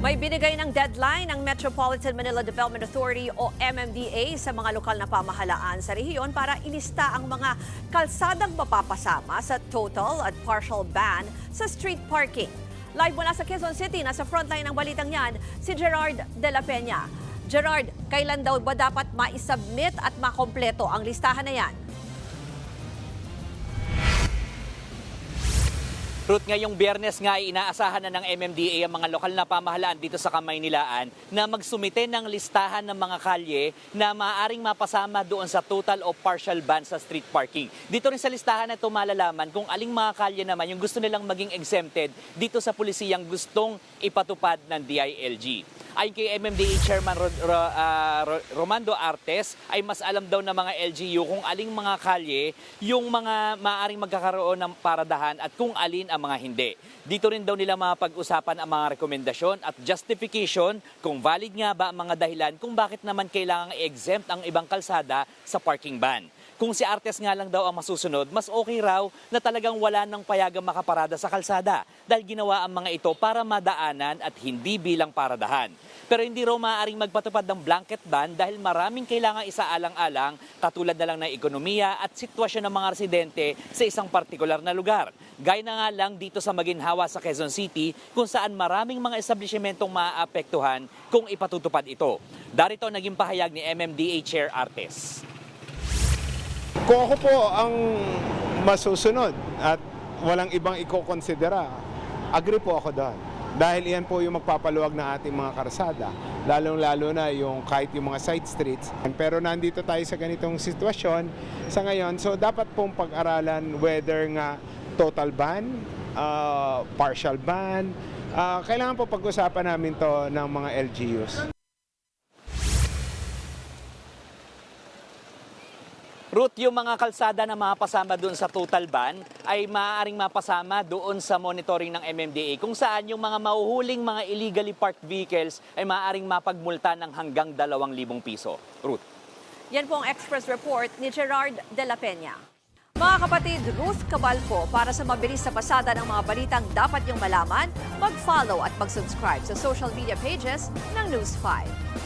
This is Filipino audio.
May binigay ng deadline ng Metropolitan Manila Development Authority o MMDA sa mga lokal na pamahalaan sa rehiyon para ilista ang mga kalsadang mapapasama sa total at partial ban sa street parking. Live mula sa Quezon City, nasa frontline ng balitang yan, si Gerard de la Peña. Gerard, kailan daw ba dapat ma-submit at makompleto ang listahan na yan? Ruth, ngayong Biyernes nga ay inaasahan na ng MMDA ang mga lokal na pamahalaan dito sa Kamaynilaan na magsumite ng listahan ng mga kalye na maaaring mapasama doon sa total o partial ban sa street parking. Dito rin sa listahan na ito malalaman kung aling mga kalye naman yung gusto nilang maging exempted dito sa pulisiyang gustong ipatupad ng DILG. Ayon kay MMDA Chairman Romando Artes, ay mas alam daw ng mga LGU kung aling mga kalye yung mga maaaring magkakaroon ng paradahan at kung alin ang mga hindi. Dito rin daw nila mapag-usapan ang mga rekomendasyon at justification kung valid nga ba ang mga dahilan kung bakit naman kailangang i-exempt ang ibang kalsada sa parking ban. Kung si Artes nga lang daw ang masusunod, mas okay raw na talagang wala nang payagang makaparada sa kalsada dahil ginawa ang mga ito para madaanan at hindi bilang paradahan. Pero hindi raw maaaring magpatupad ng blanket ban dahil maraming kailangan isaalang-alang katulad na lang ng ekonomiya at sitwasyon ng mga residente sa isang partikular na lugar. Gaya na nga lang dito sa Maginhawa sa Quezon City kung saan maraming mga establishmentong maaapektuhan kung ipatutupad ito. Darito naging pahayag ni MMDA Chair Artes. Kung ako po ang masusunod at walang ibang ikokonsidera, agree po ako doon. Dahil iyan po yung magpapaluwag ng ating mga karsada, lalong-lalo na yung kahit yung mga side streets. Pero nandito tayo sa ganitong sitwasyon sa ngayon, so dapat pong pag-aralan whether nga total ban, partial ban, kailangan po pag-usapan namin to ng mga LGUs. Ruth, yung mga kalsada na mapasama doon sa total ban ay maaaring mapasama doon sa monitoring ng MMDA kung saan yung mga mahuhuling mga illegally parked vehicles ay maaaring mapagmulta ng hanggang 2,000 piso. Ruth. Yan po ang Express Report ni Gerard de la Peña. Mga kapatid, Ruth Cabalpo, para sa mabilis na pasada ng mga balitang dapat niyong malaman, mag-follow at mag-subscribe sa social media pages ng News 5.